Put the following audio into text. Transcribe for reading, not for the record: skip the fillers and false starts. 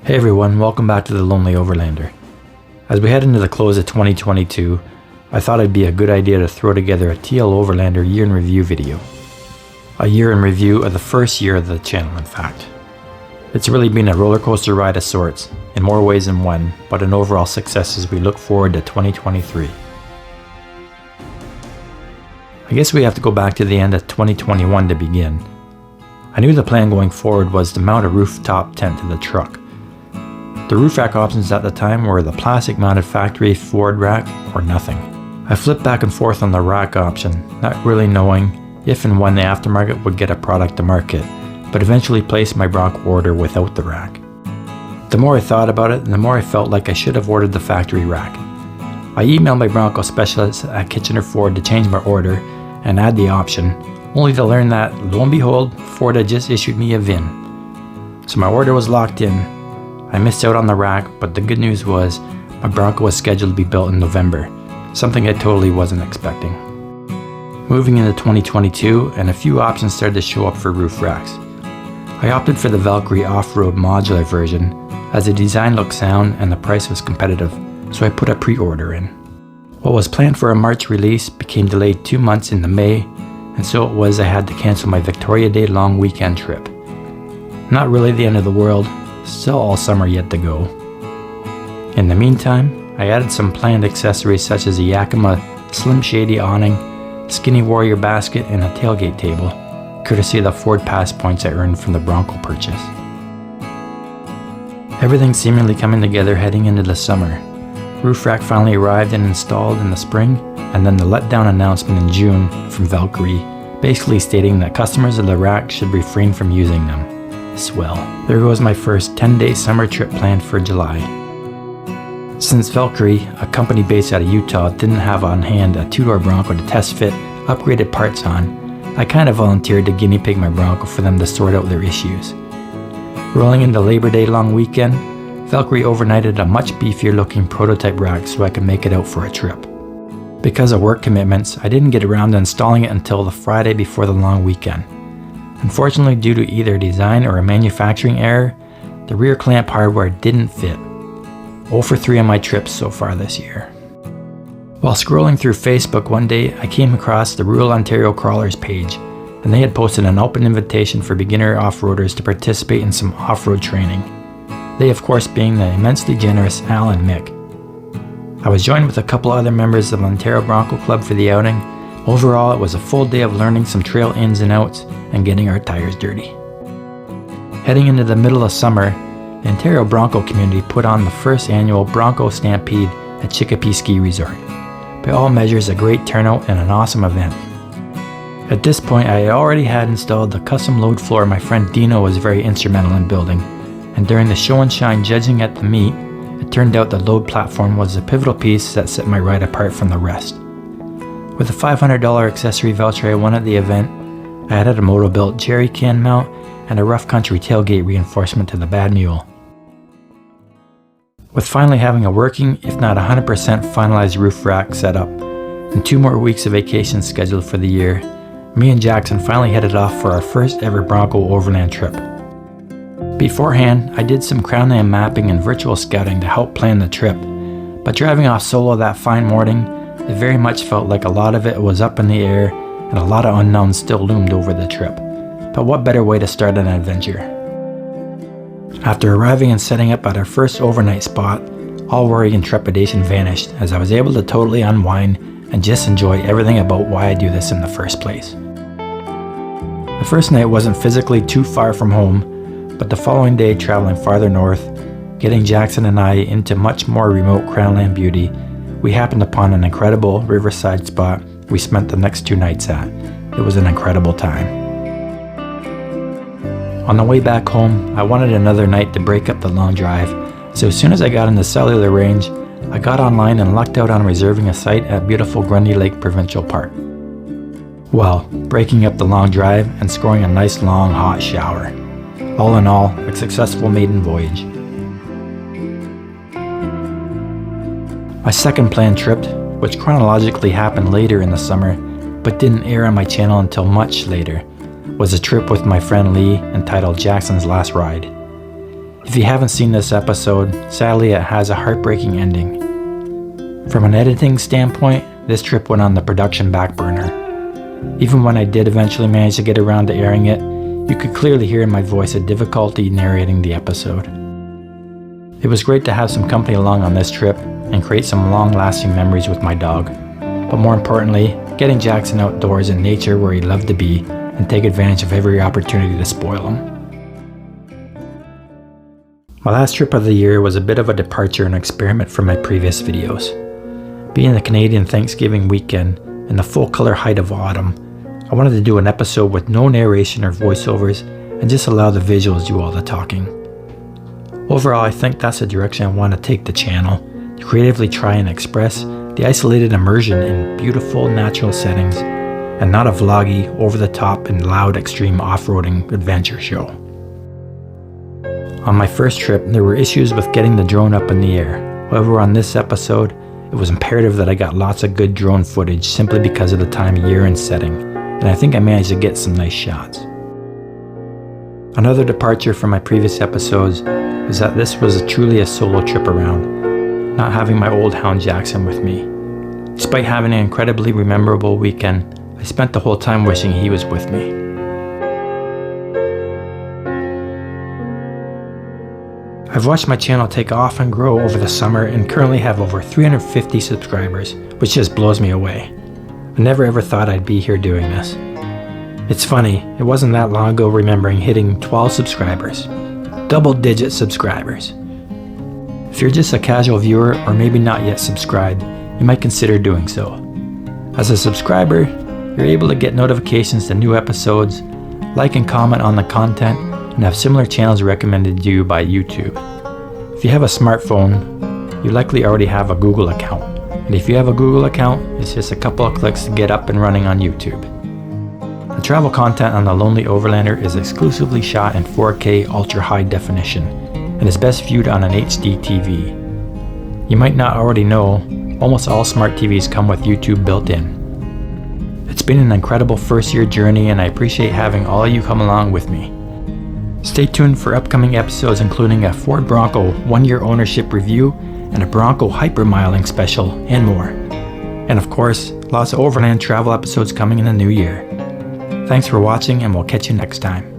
Hey everyone, welcome back to the Lonely Overlander. As we head into the close of 2022, I thought it'd be a good idea to throw together a TL Overlander year in review video. A year in review of the first year of the channel, in fact. It's really been a roller coaster ride of sorts, in more ways than one, but an overall success as we look forward to 2023. I guess we have to go back to the end of 2021 to begin. I knew the plan going forward was to mount a rooftop tent to the truck. The roof rack options at the time were the plastic mounted factory Ford rack or nothing. I flipped back and forth on the rack option, not really knowing if and when the aftermarket would get a product to market, but eventually placed my Bronco order without the rack. The more I thought about it, the more I felt like I should have ordered the factory rack. I emailed my Bronco specialist at Kitchener Ford to change my order and add the option, only to learn that, lo and behold, Ford had just issued me a VIN. So my order was locked in. I missed out on the rack, but the good news was my Bronco was scheduled to be built in November, something I totally wasn't expecting. Moving into 2022, and a few options started to show up for roof racks. I opted for the Valkyrie off-road modular version, as the design looked sound and the price was competitive, so I put a pre-order in. What was planned for a March release became delayed 2 months into May, and so it was I had to cancel my Victoria Day long weekend trip. Not really the end of the world. Still all summer yet to go. In the meantime, I added some planned accessories such as a Yakima Slim Shady awning, Skinny Warrior basket, and a tailgate table, courtesy of the Ford Pass points I earned from the Bronco purchase. Everything seemingly coming together heading into the summer. Roof rack finally arrived and installed in the spring, and then the letdown announcement in June from Valkyrie, basically stating that customers of the rack should refrain from using them. Swell. There goes my first 10-day summer trip planned for July. Since Valkyrie, a company based out of Utah, didn't have on hand a two-door Bronco to test fit upgraded parts on, I kind of volunteered to guinea pig my Bronco for them to sort out their issues. Rolling into Labor Day long weekend, Valkyrie overnighted a much beefier looking prototype rack so I could make it out for a trip. Because of work commitments, I didn't get around to installing it until the Friday before the long weekend. Unfortunately, due to either design or a manufacturing error, the rear clamp hardware didn't fit. 0 for 3 on my trips so far this year. While scrolling through Facebook one day, I came across the Rural Ontario Crawlers page, and they had posted an open invitation for beginner off-roaders to participate in some off-road training. They, of course, being the immensely generous Al and Mick. I was joined with a couple other members of the Ontario Bronco Club for the outing. Overall, it was a full day of learning some trail ins and outs and getting our tires dirty. Heading into the middle of summer, the Ontario Bronco community put on the first annual Bronco Stampede at Chicopee Ski Resort. By all measures, a great turnout and an awesome event. At this point, I already had installed the custom load floor my friend Dino was very instrumental in building, and during the show and shine judging at the meet, it turned out the load platform was the pivotal piece that set my ride apart from the rest. With a $500 accessory voucher I won at the event, I added a moto-built jerry can mount and a rough country tailgate reinforcement to the Bad Mule. With finally having a working, if not 100% finalized roof rack set up, and 2 more weeks of vacation scheduled for the year, me and Jackson finally headed off for our first ever Bronco Overland trip. Beforehand, I did some crown land mapping and virtual scouting to help plan the trip, but driving off solo that fine morning, it very much felt like a lot of it was up in the air and a lot of unknowns still loomed over the trip. But what better way to start an adventure? After arriving and setting up at our first overnight spot, all worry and trepidation vanished as I was able to totally unwind and just enjoy everything about why I do this in the first place. The first night wasn't physically too far from home, but the following day traveling farther north, getting Jackson and I into much more remote Crownland beauty, we happened upon an incredible riverside spot we spent the next 2 nights at. It was an incredible time. On the way back home, I wanted another night to break up the long drive, so as soon as I got in the cellular range, I got online and lucked out on reserving a site at beautiful Grundy Lake Provincial Park. Well, breaking up the long drive and scoring a nice long hot shower. All in all, a successful maiden voyage. My second planned trip, which chronologically happened later in the summer, but didn't air on my channel until much later, was a trip with my friend Lee entitled Jackson's Last Ride. If you haven't seen this episode, sadly it has a heartbreaking ending. From an editing standpoint, this trip went on the production back burner. Even when I did eventually manage to get around to airing it, you could clearly hear in my voice a difficulty narrating the episode. It was great to have some company along on this trip and create some long-lasting memories with my dog, but more importantly, getting Jackson outdoors in nature where he loved to be and take advantage of every opportunity to spoil him. My last trip of the year was a bit of a departure and experiment from my previous videos. Being the Canadian Thanksgiving weekend and the full color height of autumn, I wanted to do an episode with no narration or voiceovers and just allow the visuals do all the talking. Overall, I think that's the direction I want to take the channel, to creatively try and express the isolated immersion in beautiful natural settings and not a vloggy, over-the-top and loud extreme off-roading adventure show. On my first trip, there were issues with getting the drone up in the air. However, on this episode, it was imperative that I got lots of good drone footage simply because of the time of year and setting, and I think I managed to get some nice shots. Another departure from my previous episodes was that this was truly a solo trip around, not having my old hound Jackson with me. Despite having an incredibly memorable weekend, I spent the whole time wishing he was with me. I've watched my channel take off and grow over the summer and currently have over 350 subscribers, which just blows me away. I never ever thought I'd be here doing this. It's funny, it wasn't that long ago remembering hitting 12 subscribers. Double-digit subscribers. If you're just a casual viewer or maybe not yet subscribed, you might consider doing so. As a subscriber, you're able to get notifications to new episodes, like and comment on the content, and have similar channels recommended to you by YouTube. If you have a smartphone, you likely already have a Google account. And if you have a Google account, it's just a couple of clicks to get up and running on YouTube. The travel content on the Lonely Overlander is exclusively shot in 4K ultra high definition and is best viewed on an HD TV. You might not already know, almost all smart TVs come with YouTube built in. It's been an incredible first year journey and I appreciate having all of you come along with me. Stay tuned for upcoming episodes including a Ford Bronco 1-year ownership review and a Bronco hypermiling special and more. And of course, lots of overland travel episodes coming in the new year. Thanks for watching and we'll catch you next time.